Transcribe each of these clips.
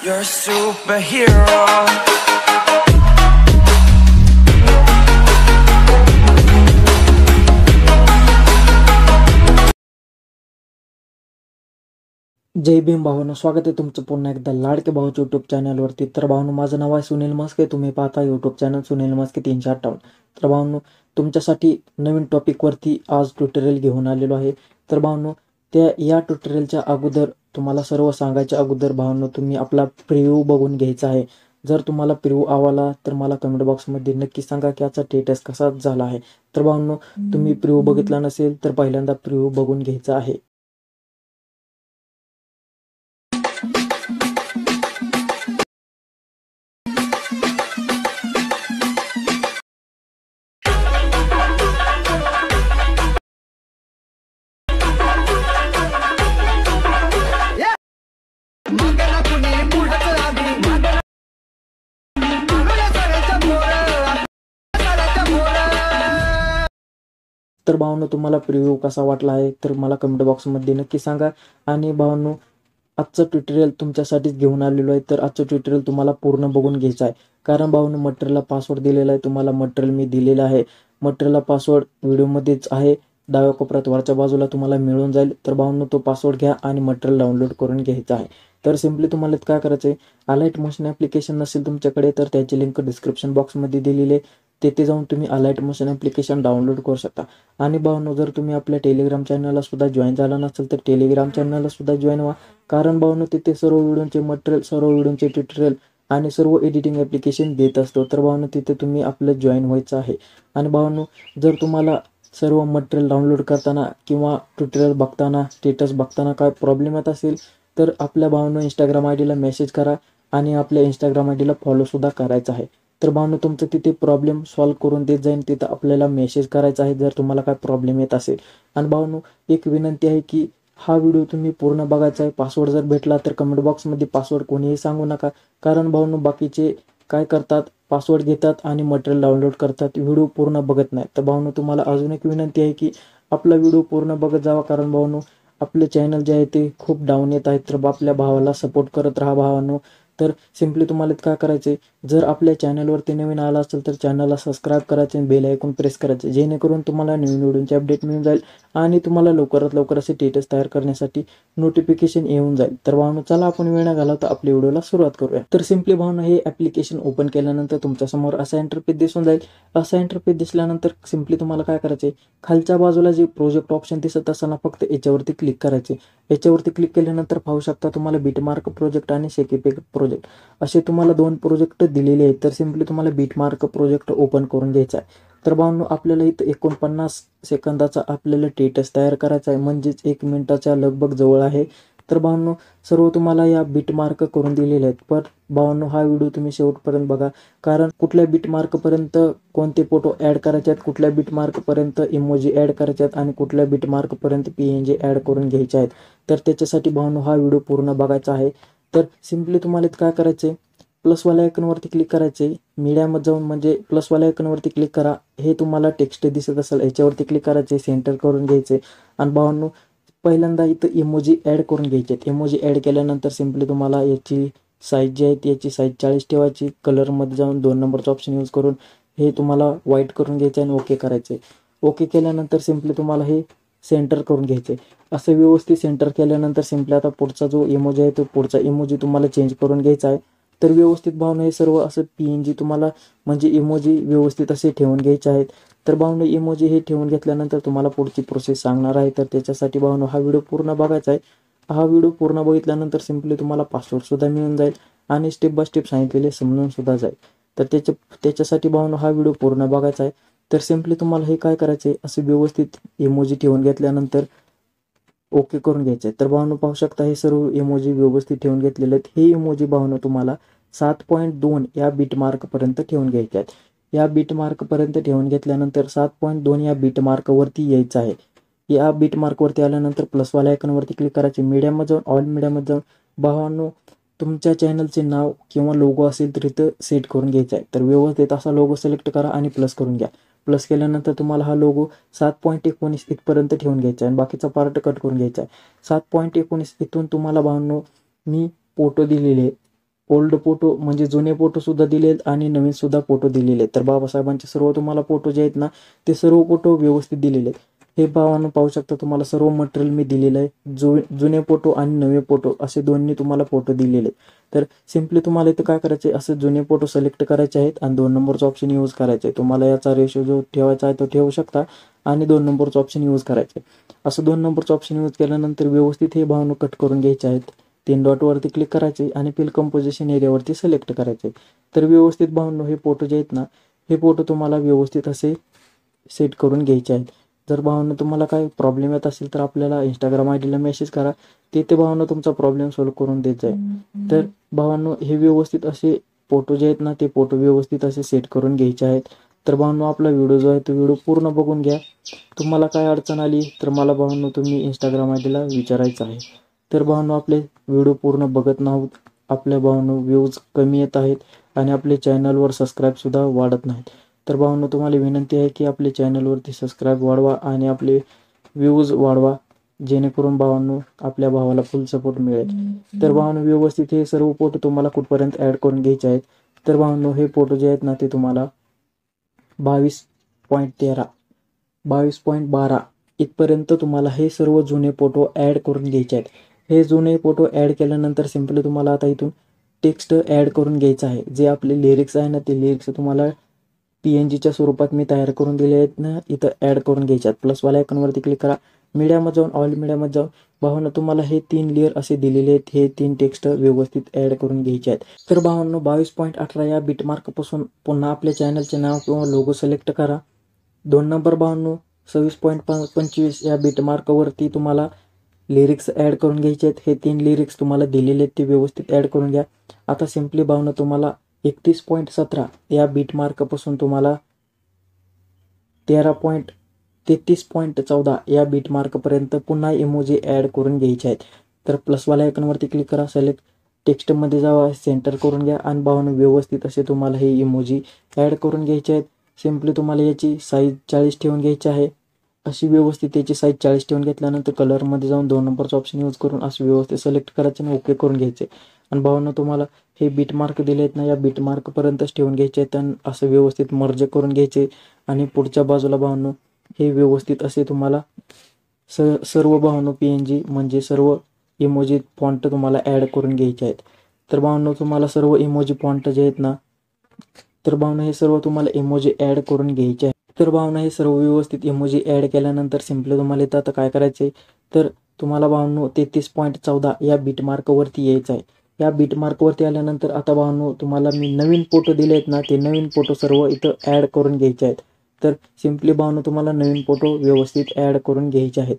You're a superhero. जय भीम भावांनो, स्वागत आहे तुमचं पुन्हा एकदा लाडके भाऊच्या यूट्यूब चॅनलवरती। तर भावांनो, माझं नाव आहे सुनील मस्के, तुम्ही पाहता यूट्यूब चॅनल सुनील मस्के 358। तर भावांनो, तुमच्यासाठी नवीन टॉपिकवरती आज ट्युटोरियल घेऊन आलेलो आहे। तर भावांनो, या ट्युटोरियलच्या अगोदर तुम्हाला सर्व सांगायच्या अगोदर भावांनो, तुम्ही आपला प्रिव्ह्यू बघून घ्यायचा आहे। जर तुम्हाला प्रिव्ह्यू आवडला तर मला कमेंट बॉक्समध्ये नक्की सांगा की याचा स्टेटस कसा झाला आहे। तर भावांनो, तुम्ही प्रिव्ह्यू बघितला नसेल तर पहिल्यांदा प्रिव्ह्यू बघून घ्यायचा आहे। तर भावांनो, तुम्हाला प्रिव्ह्यू कसा वाटला आहे तर मला कमेंट बॉक्समध्ये नक्की सांगा। आणि भावांनो, आजचं ट्युटोरियल तुमच्यासाठीच घेऊन आलेलो आहे। तर आजचं ट्युटोरियल तुम्हाला पूर्ण बघून घ्यायचं आहे, कारण भावांनो मटेरियलला पासवर्ड दिलेला आहे। तुम्हाला मटेरियल मी दिलेला आहे, मटेरियलला पासवर्ड व्हिडिओमध्येच आहे, डाव्या कोपऱ्यात वरच्या बाजूला तुम्हाला मिळून जाईल। तर भावांनो, तो पासवर्ड घ्या आणि मटेरियल डाउनलोड करून घ्यायचं आहे। तर सिम्पली तुम्हाला काय करायचं आहे, अलाइट मोशन ॲप्लिकेशन नसेल तुमच्याकडे तर त्याची लिंक डिस्क्रिप्शन बॉक्समध्ये दिलेली आहे, तेथे जाऊन तुम्ही अलाइट मोशन ॲप्लिकेशन डाउनलोड करू शकता। आणि भावांनो, जर तुम्ही आपल्या टेलिग्राम चॅनलला सुद्धा जॉईन झाला नसेल तर टेलिग्राम चॅनलला सुद्धा जॉईन व्हा, कारण भावांनो तिथे सर्व व्हिडिओचे मटेरियल, सर्व व्हिडिओचे ट्युटोरियल आणि सर्व एडिटिंग ॲप्लिकेशन देत असतो। तर भावांनो, तिथे तुम्ही आपलं जॉईन व्हायचं आहे। आणि भावांनो, जर तुम्हाला सर्व मटेरियल डाउनलोड करताना किंवा ट्युटोरियल बघताना, स्टेटस बघताना काय प्रॉब्लेम येत असेल तर आपल्या भावांनो इंस्टाग्राम आय डीला मेसेज करा आणि आपल्या इंस्टाग्राम आय डीला फॉलोसुद्धा करायचं आहे। तर भावांनो, तुमचं तिथे प्रॉब्लेम सॉल्व्ह करून देत जाईल, तिथं आपल्याला मेसेज करायचा आहे जर तुम्हाला काय प्रॉब्लेम येत असेल। आणि भावांनो, एक विनंती आहे की हा व्हिडिओ तुम्ही पूर्ण बघायचा आहे। पासवर्ड जर भेटला तर कमेंट बॉक्समध्ये पासवर्ड कोणीही सांगू नका, कारण भावांनो बाकीचे काय करतात, पासवर्ड घेतात आणि मटेरियल डाउनलोड करतात, व्हिडिओ पूर्ण बघत नाही। तर भावांनो, तुम्हाला अजून एक विनंती आहे की आपला व्हिडिओ पूर्ण बघत जावा, कारण भावांनो आपले चॅनल जे आहे ते खूप डाऊन येत आहेत। तर आपल्या भावाला सपोर्ट करत राहा भावांनो। तर सिम्पली तुम्हाला काय करायचे, जर आपल्या चॅनलवरती नवीन आला असेल तर चॅनलला सबस्क्राईब करायचे आणि बेल आयकॉन प्रेस करायचे, जेणेकरून तुम्हाला नवीन व्हिडिओचे अपडेट मिळून जाईल आणि तुम्हाला लवकरात लवकर असे स्टेटस तयार करण्यासाठी नोटिफिकेशन येऊन जाईल। तर भावांनो, चला आपण वेळ न घालवता आपल्या व्हिडिओला सुरुवात करूया। तर सिम्पली भावांनो, हे ॲप्लिकेशन ओपन केल्यानंतर तुमच्यासमोर असा इंटरफेस दिसून जाईल। असा इंटरफेस दिसल्यानंतर सिम्पली तुम्हाला काय करायचे, खालच्या बाजूला जे प्रोजेक्ट ऑप्शन दिसत असताना फक्त याच्यावरती क्लिक करायचे। याच्यावरती क्लिक केल्यानंतर पाहू शकता तुम्हाला बिटमार्क प्रोजेक्ट आणि शेकीपेक प्रोजेक्ट असे तुम्हाला दोन प्रोजेक्ट दिलेले आहेत। तर सिम्पली तुम्हाला बिटमार्क प्रोजेक्ट ओपन करून घ्यायचा आहे। तर भावांनो, आपल्याला इथं 49 सेकंदाचा आपल्याला स्टेटस तयार करायचा आहे, म्हणजेच 1 मिनिटाच्या लगभग जवळ आहे। तर भावांनो, सर्व तुम्हाला या बिटमार्क करून दिलेले आहेत। पण भावांनो, हा व्हिडिओ तुम्ही शेवटपर्यंत बघा, कारण कुठल्या बिटमार्कपर्यंत कोणते फोटो ॲड करायचे आहेत, कुठल्या बिटमार्कपर्यंत इमोजी ॲड करायचे आहेत आणि कुठल्या बिटमार्कपर्यंत PNG ॲड करून घ्यायचे आहेत। तर त्याच्यासाठी भावांनो हा व्हिडिओ पूर्ण बघायचा आहे। तर सिम्पली तुम्हाला काय करायचं आहे, प्लसवाल्या आयकॉनवरती क्लिक करायचे, मीडियामध्ये जाऊन म्हणजे प्लसवाल्या आयकॉनवरती क्लिक करा, हे तुम्हाला टेक्स्ट दिसत असेल याच्यावरती क्लिक करायचे, सेंटर करून घ्यायचे। आणि भावांनो, पहिल्यांदा इथं इमोजी ॲड करून घ्यायचे। इमोजी ॲड केल्यानंतर सिम्पली तुम्हाला याची साईज जी आहे याची साईज 40 ठेवायची, कलरमध्ये जाऊन 2 नंबरचा ऑप्शन यूज करून हे तुम्हाला व्हाईट करून घ्यायचं आणि ओके करायचे। ओके केल्यानंतर सिम्पली तुम्हाला हे सेंटर करून घ्यायचे। असं व्यवस्थित सेंटर केल्यानंतर सिम्पली आता पुढचा जो इमोजी आहे तो पुढचा इमोजी तुम्हाला चेंज करून घ्यायचा आहे। तर व्यवस्थित भावना हे सर्व असं PNG तुम्हाला म्हणजे इमोजी व्यवस्थित असे ठेवून घ्यायचे आहेत। तर भावना इमोजी हे ठेवून घेतल्यानंतर तुम्हाला पुढची प्रोसेस सांगणार आहे। तर त्याच्यासाठी भावना हा व्हिडिओ पूर्ण बघायचा आहे। हा व्हिडिओ पूर्ण बघितल्यानंतर सिम्पली तुम्हाला पासवर्डसुद्धा मिळून जाईल आणि स्टेप बाय स्टेप सांगितलेले समजून सुद्धा जाईल। तर त्याच्यासाठी भावना हा व्हिडिओ पूर्ण बघायचा आहे। तर सिम्पली तुम्हाला हे काय करायचं आहे, असं व्यवस्थित इमोजी ठेवून घेतल्यानंतर ओके करून घ्यायचं आहे। तर भावना पाहू शकता हे सर्व इमोजी व्यवस्थित ठेवून घेतलेले आहेत। हे इमोजी भावना तुम्हाला 7.2 या बिटमार्कपर्यंत ठेवून घ्यायचे आहेत। या बिटमार्कपर्यंत ठेवून घेतल्यानंतर 7.2 या बिटमार्कवरती यायचं आहे। या बिटमार्कवरती आल्यानंतर प्लसवाल्या आयकॉनवरती क्लिक करायचे, मीडियामध्ये जाऊन ऑल मीडियामध्ये जाऊन भावांनो तुमच्या चॅनलचे नाव किंवा लोगो असेल तर इथं सेट करून घ्यायचा आहे। तर व्यवस्थित असा लोगो सिलेक्ट करा आणि प्लस करून घ्या। प्लस केल्यानंतर तुम्हाला हा लोगो 7.19 इथपर्यंत ठेवून घ्यायचा आहे आणि बाकीचा पार्ट कट करून घ्यायचा आहे। 7.19 इथून तुम्हाला भावांनो मी फोटो दिलेले ओल्ड फोटो म्हणजे जुने फोटो सुद्धा दिलेत आणि नवीन सुद्धा फोटो दिलेले आहेत. तर बाबासाहेबांचे सर्व तुम्हाला फोटो जे आहेत ना ते सर्व फोटो व्यवस्थित दिलेले आहेत. हे भावांनो पाहू शकता, तुम्हाला सर्व मटेरियल मी दिलेलं आहे. जुने फोटो आणि नवे फोटो असे दोन्ही तुम्हाला फोटो दिलेले आहेत. तर सिम्पली तुम्हाला इथं काय करायचे, असं जुने फोटो सिलेक्ट करायचे आहेत आणि 2 नंबरचा ऑप्शन यूज करायचा आहे. तुम्हाला याचा रेशो जो ठेवायचा आहे तो ठेवू शकता आणि 2 नंबरचा ऑप्शन यूज करायचा आहे. असं 2 नंबरचा ऑप्शन यूज केल्यानंतर व्यवस्थित हे भावांनो कट करून घ्यायचे आहेत. 3 डॉटवरती क्लिक करायचे आणि फिल कंपोजिशन एरियावरती सिलेक्ट करायचे. तर व्यवस्थित भावांनो हे फोटो जे आहेत ना हे फोटो तुम्हाला व्यवस्थित असे सेट करून घ्यायचे आहेत. जर भावांनो तुम्हाला काही प्रॉब्लेम येत असेल तर आपल्याला इंस्टाग्राम आयडीला मेसेज करा, ते भावांनो तुमचा प्रॉब्लेम सॉल्व्ह करून देत आहे. तर भावांनो हे व्यवस्थित असे फोटो जे आहेत ना ते फोटो व्यवस्थित असे सेट करून घ्यायचे आहेत. तर भावांनो आपला व्हिडिओ जो आहे तो व्हिडिओ पूर्ण बघून घ्या. तुम्हाला काय अडचण आली तर मला भावांनो तुम्ही इंस्टाग्राम आयडीला विचारायचं आहे. तर भावांनो आपले व्हिडिओ पूर्ण बघत नाहीत, आपल्या भावांनो व्ह्यूज कमी येत आहेत आणि आपले चॅनलवर सबस्क्राईबसुद्धा वाढत नाहीत. तर भावांनो तुम्हाला विनंती आहे की आपल्या चॅनलवरती सबस्क्राईब वाढवा आणि आपले व्ह्यूज वाढवा, जेणेकरून भावांनो आपल्या भावाला फुल सपोर्ट मिळेल. तर भावांनो व्यवस्थित हे सर्व फोटो तुम्हाला कुठपर्यंत ॲड करून घ्यायचे आहेत. तर भावांनो हे फोटो जे आहेत ना ते तुम्हाला 22.13 22.12 इथपर्यंत तुम्हाला हे सर्व जुने फोटो ॲड करून घ्यायचे आहेत. हे जुने फोटो ॲड केल्यानंतर सिम्पली तुम्हाला आता इथून टेक्स्ट ॲड करून घ्यायचं आहे. जे आपले लिरिक्स आहे ना ते लिरिक्स तुम्हाला PNGच्या स्वरूपात मी तयार करून दिले आहेत ना इथं ॲड करून घ्यायचे आहेत. प्लसवाल्या आयकॉनवरती क्लिक करा, मीडियामध्ये जाऊन ऑल मीडियामध्ये जाऊन भावांनो तुम्हाला हे 3 लेअर असे दिलेले आहेत. हे 3 टेक्स्ट व्यवस्थित ॲड करून घ्यायचे आहेत. तर भावांनो 22.18 या बिटमार्कपासून पुन्हा आपल्या चॅनलचे नाव किंवा लोगो सिलेक्ट करा. 2 नंबर भावांनो 26.25 या बिटमार्कवरती तुम्हाला लिरिक्स ॲड करून घ्यायचे आहेत. हे 3 लिरिक्स तुम्हाला दिलेले आहेत ते व्यवस्थित ॲड करून घ्या. आता सिम्पली भावांनो तुम्हाला 31.17 या बिटमार्कपासून तुम्हाला 13.33.14 या बिटमार्कपर्यंत पुन्हा इमोजी ॲड करून घ्यायचे आहेत. तर प्लसवाल्या आयकॉनवरती क्लिक करा, सिलेक्ट टेक्स्टमध्ये जावा, सेंटर करून घ्या आणि भावांनो व्यवस्थित असे तुम्हाला हे इमोजी ॲड करून घ्यायचे आहेत. सिम्पली तुम्हाला याची साईज 40 ठेवून घ्यायची आहे. अशी व्यवस्थित याची साईज 40 ठेवून घेतल्यानंतर कलरमध्ये जाऊन 2 नंबरचा ऑप्शन यूज करून असं व्यवस्थित सिलेक्ट करायचं आणि ओके करून घ्यायचे. आणि भावांनो तुम्हाला हे बिटमार्क दिले आहेत ना या बिटमार्कपर्यंतच ठेवून घ्यायचे आहेत आणि असं व्यवस्थित मर्ज करून घ्यायचे. आणि पुढच्या बाजूला भावांनो हे व्यवस्थित असे तुम्हाला सर्व भावांनो PNG म्हणजे सर्व इमोजी फॉन्ट तुम्हाला ॲड करून घ्यायचे आहेत. तर भावांनो तुम्हाला सर्व इमोजी फॉन्ट जे आहेत ना तर भावना हे सर्व तुम्हाला इमोजी ॲड करून घ्यायचे आहे. तर भावना हे सर्व व्यवस्थित इमोजी ॲड केल्यानंतर सिम्पली तुम्हाला इथं आता काय करायचं आहे, तर तुम्हाला भावांनो 33.14 या बिटमार्कवरती यायचं आहे. या बिटमार्कवरती आल्यानंतर आता भावांनो तुम्हाला मी नवीन फोटो दिले आहेत ना ते नवीन फोटो सर्व इथं ॲड करून घ्यायचे आहेत. तर सिम्पली भावांनो तुम्हाला नवीन फोटो व्यवस्थित ॲड करून घ्यायचे आहेत.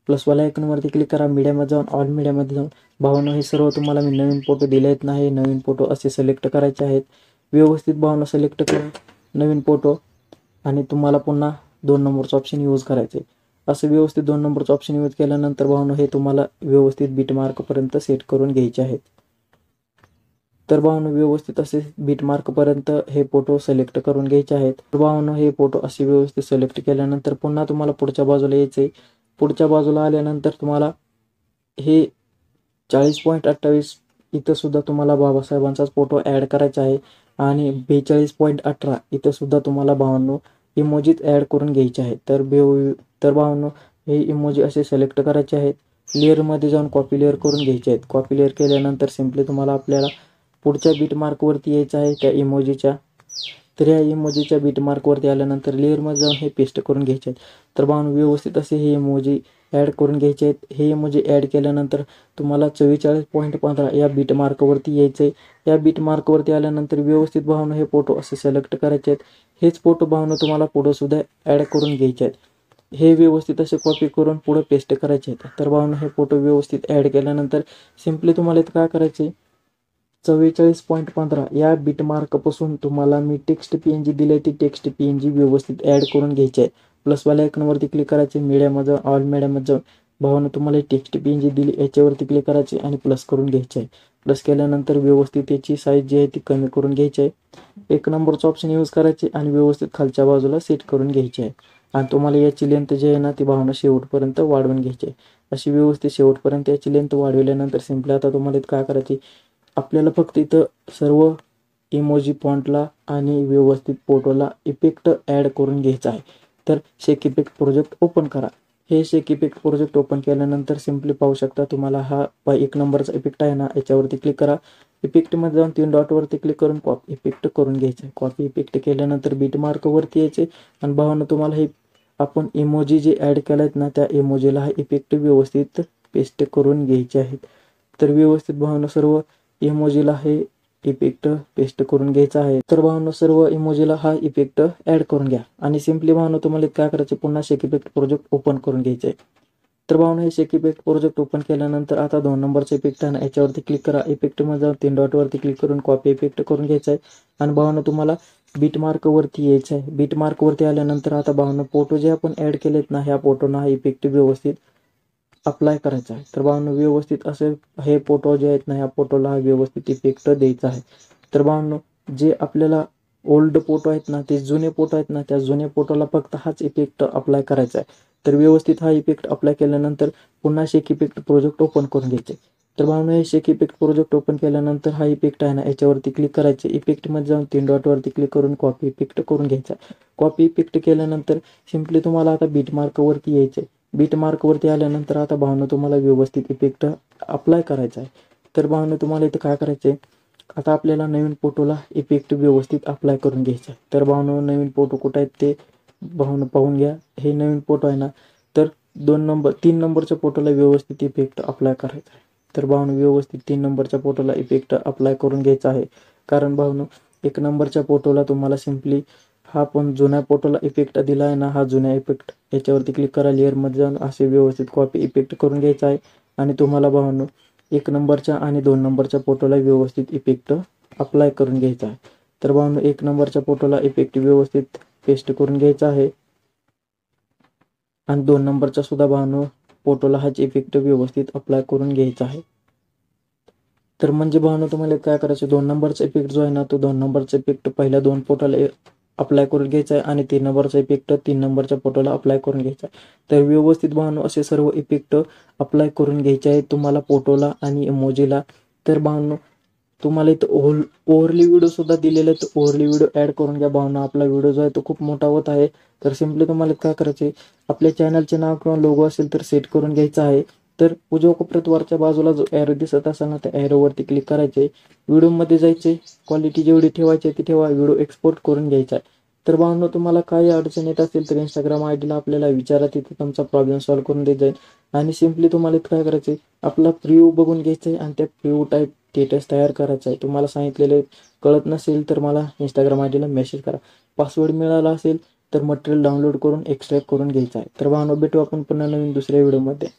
प्लसवाल्या आयकॉनवरती क्लिक करा, मीडियामध्ये जाऊन ऑल मीडियामध्ये जाऊन भावांनो हे सर्व तुम्हाला मी नवीन फोटो दिले आहेत ना हे नवीन फोटो असे सिलेक्ट करायचे आहेत. व्यवस्थित भावना सिलेक्ट करा नवीन फोटो आणि तुम्हाला पुन्हा 2 नंबरचा ऑप्शन यूज करायचे. असं व्यवस्थित 2 नंबरचा ऑप्शन यूज केल्यानंतर भावना हे तुम्हाला व्यवस्थित बिटमार्कपर्यंत सेट करून घ्यायचे आहेत. तर भावना व्यवस्थित असे बिटमार्कपर्यंत हे फोटो सिलेक्ट करून घ्यायचे आहेत. तर भावना हे फोटो असे व्यवस्थित सिलेक्ट केल्यानंतर पुन्हा तुम्हाला पुढच्या बाजूला यायचं आहे. पुढच्या बाजूला आल्यानंतर तुम्हाला हे 40.28 इथं सुद्धा तुम्हाला बाबासाहेबांचाच फोटो ॲड करायचा आहे आणि 42.18 इथं सुद्धा तुम्हाला भावांनो इमोजीज ॲड करून घ्यायचे आहेत. तर भावांनो हे इमोजी असे सिलेक्ट करायचे आहेत. लेअरमध्ये जाऊन कॉपी लेअर करून घ्यायचे आहेत. कॉपी लेअर केल्यानंतर सिम्पली तुम्हाला आपल्याला पुढच्या बिटमार्कवरती यायचं आहे त्या इमोजीच्या. तर या इमोजीच्या बिटमार्कवरती आल्यानंतर लेअरमध्ये जाऊन हे पेस्ट करून घ्यायचे आहेत. तर भावांनो व्यवस्थित असे हे इमोजी ॲड करून घ्यायचे आहेत. हे इमोजी ॲड केल्यानंतर तुम्हाला 44.15 या बिटमार्कवरती यायचं आहे. या बिटमार्कवरती आल्यानंतर व्यवस्थित भावांनो हे फोटो असे सिलेक्ट करायचे आहेत. हेच फोटो भावांनो तुम्हाला फोटोसुद्धा ॲड करून घ्यायचे आहेत. हे व्यवस्थित असे कॉपी करून पुढे पेस्ट करायचे आहेत. तर भावांनो हे फोटो व्यवस्थित ॲड केल्यानंतर सिम्पली तुम्हाला इथं काय करायचे 44.15 या बिटमार्कपासून तुम्हाला मी टेक्स्ट PNG दिले ती टेक्स्ट PNG व्यवस्थित ॲड करून घ्यायचे आहे. प्लसवाल्या आयकॉनवरती क्लिक करायचे, मीडियामध्ये जाऊन ऑल मीडियामध्ये जाऊन भावांनो तुम्हाला टेक्स्ट PNG दिली याच्यावरती क्लिक करायचे आणि प्लस करून घ्यायचे आहे. प्लस केल्यानंतर व्यवस्थित त्याची साईज जी आहे ती कमी करून घ्यायची आहे. 1 नंबरचा ऑप्शन यूज करायचे आणि व्यवस्थित खालच्या बाजूला सेट करून घ्यायचे आहे. आणि तुम्हाला याची लेंथ जी आहे ना ती भावना शेवटपर्यंत वाढवून घ्यायची आहे. अशी व्यवस्थित शेवटपर्यंत याची लेंथ वाढवल्यानंतर सिम्पली आता तुम्हाला काय करायची आपल्याला फक्त इथं सर्व इमोजी फॉन्टला आणि व्यवस्थित फोटोला इफेक्ट ॲड करून घ्यायचा आहे. तर शेक इफेक्ट प्रोजेक्ट ओपन करा. हे शेक इफेक्ट प्रोजेक्ट ओपन केल्यानंतर सिम्पली पाहू शकता तुम्हाला हा 1 नंबरचा इफेक्ट आहे ना, याच्यावरती क्लिक करा. इफेक्टमध्ये जाऊन 3 डॉटवरती क्लिक करून कॉपी इफेक्ट करून घ्यायचं आहे. कॉपी इफेक्ट केल्यानंतर बीट मार्कवरती यायचे आणि भावानं तुम्हाला हे आपण इमोजी जे ॲड केले आहेत ना, त्या इमोजीला हा इफेक्ट व्यवस्थित पेस्ट करून घ्यायचे आहेत. तर व्यवस्थित भावानं सर्व इमोजीला हे इफेक्ट पेस्ट करून घ्यायचा आहे. तर भावांनो सर्व इमोजीला हा इफेक्ट ॲड करून घ्या आणि सिम्पली भावांनो तुम्हाला काय करायचे, पुन्हा शेक इफेक्ट प्रोजेक्ट ओपन करून घ्यायचे आहे. तर भावांनो हे शेक इफेक्ट प्रोजेक्ट ओपन केल्यानंतर आता 2 नंबरचा इफेक्ट आहे ना, याच्यावरती क्लिक करा. इफेक्टमध्ये जाऊन 3 डॉटवरती क्लिक करून कॉपी इफेक्ट करून घ्यायचा आहे आणि भावांनो तुम्हाला बीट मार्कवरती यायचं आहे. बीट मार्कवरती आल्यानंतर आता भावांनो फोटो जे आपण ॲड केलेत ना, ह्या फोटोना हा इफेक्ट व्यवस्थित अप्लाय करायचा आहे. तर भावांनो व्यवस्थित असे हे फोटो जे आहेत ना, ह्या फोटोला हा व्यवस्थित इफेक्ट द्यायचा आहे. तर भावांनो जे आपल्याला ओल्ड फोटो आहेत ना, ते जुने फोटो आहेत ना, त्या जुन्या फोटोला फक्त हाच इफेक्ट अप्लाय करायचा आहे. तर व्यवस्थित हा इफेक्ट अप्लाय केल्यानंतर पुन्हा शेक इफेक्ट प्रोजेक्ट ओपन करून घ्यायचे. तर भावांनो हे शेक इफेक्ट प्रोजेक्ट ओपन केल्यानंतर हा इफेक्ट आहे ना, याच्यावरती क्लिक करायचे. इफेक्टमध्ये जाऊन 3 डॉटवरती क्लिक करून कॉपी इफेक्ट करून घ्यायचा. कॉपी इफेक्ट केल्यानंतर सिम्पली तुम्हाला आता बीट मार्कवरती यायचे. बीट मार्कवरती आल्यानंतर आता भावांनो तुम्हाला व्यवस्थित इफेक्ट अप्लाय करायचा आहे. तर भावांनो तुम्हाला इथं काय करायचं आहे, आता आपल्याला नवीन फोटोला इफेक्ट व्यवस्थित अप्लाय करून घ्यायचा आहे. तर भावांनो नवीन फोटो कुठं आहेत ते भावांनो पाहून घ्या. हे नवीन फोटो आहे ना, तर 3 नंबरच्या फोटोला व्यवस्थित इफेक्ट अप्लाय करायचा आहे. तर भावांनो व्यवस्थित 3 नंबरच्या फोटोला इफेक्ट अप्लाय करून घ्यायचा आहे. कारण भावांनो 1 नंबरच्या फोटोला तुम्हाला सिम्पली हा पण जुन्या फोटोला इफेक्ट दिला आहे ना, हा जुन्या इफेक्ट याच्यावरती क्लिक करा. लेअरमध्ये जाऊन असे व्यवस्थित कॉपी इफेक्ट करून घ्यायचा आहे आणि तुम्हाला भावांनो 1 नंबरच्या आणि 2 नंबरच्या फोटोला व्यवस्थित इफेक्ट अप्लाय करून घ्यायचा आहे. तर भावांनो 1 नंबरच्या फोटोला इफेक्ट व्यवस्थित पेस्ट करून घ्यायचा आहे आणि 2 नंबरचा सुद्धा भावांनो फोटोला हाच इफेक्ट व्यवस्थित अप्लाय करून घ्यायचा आहे. तर म्हणजे भावांनो तुम्हाला काय करायचं, 2 नंबरचा इफेक्ट जो आहे ना, तो 2 नंबरचा इफेक्ट पहिल्या 2 फोटोला अप्लाय करून घ्यायचा आहे आणि 3 नंबरचा इफेक्ट 3 नंबरच्या फोटोला अप्लाय करून घ्यायचा आहे. तर व्यवस्थित भावांनो असे सर्व इफेक्ट अप्लाय करून घ्यायचे आहेत तुम्हाला फोटोला आणि इमोजीला. तर भावांनो तुम्हाला इथं ओव्हरली व्हिडिओ सुद्धा दिलेले आहेत. ओव्हरली व्हिडिओ ॲड करून घ्या भावांनो. आपला व्हिडिओ जो आहे तो खूप मोठा होत आहे. तर सिम्पली तुम्हाला काय करायचे, आपल्या चॅनलचे नाव किंवा लोगो असेल तर सेट करून घ्यायचा आहे. तर उजव्या कोपऱ्यात वरच्या बाजूला जो ॲरो दिसत असेल ना, त्या ॲरोवरती क्लिक करायचे. व्हिडिओमध्ये जायचे, क्वालिटी जेवढी ठेवायची ती ठेवा, व्हिडिओ एक्सपोर्ट करून घ्यायचा आहे. तर भावांनो तुम्हाला काही अडचण येत असेल तर इंस्टाग्राम आयडीला आपल्याला विचारा, तिथे तुमचा प्रॉब्लेम सॉल्व्ह करून देत जाईल. आणि सिम्पली तुम्हाला काय करायचं आहे, आपला प्रिव्ह्यू बघून घ्यायचं आहे आणि त्या प्रिव्ह्यू टाईप स्टेटस तयार करायचा आहे. तुम्हाला सांगितलेले कळत नसेल तर मला इंस्टाग्राम आयडीला मेसेज करा. पासवर्ड मिळाला असेल तर मटेरियल डाउनलोड करून एक्सट्रॅक्ट करून घ्यायचा आहे. तर भावांनो भेटू आपण पुन्हा नवीन दुसऱ्या व्हिडिओमध्ये.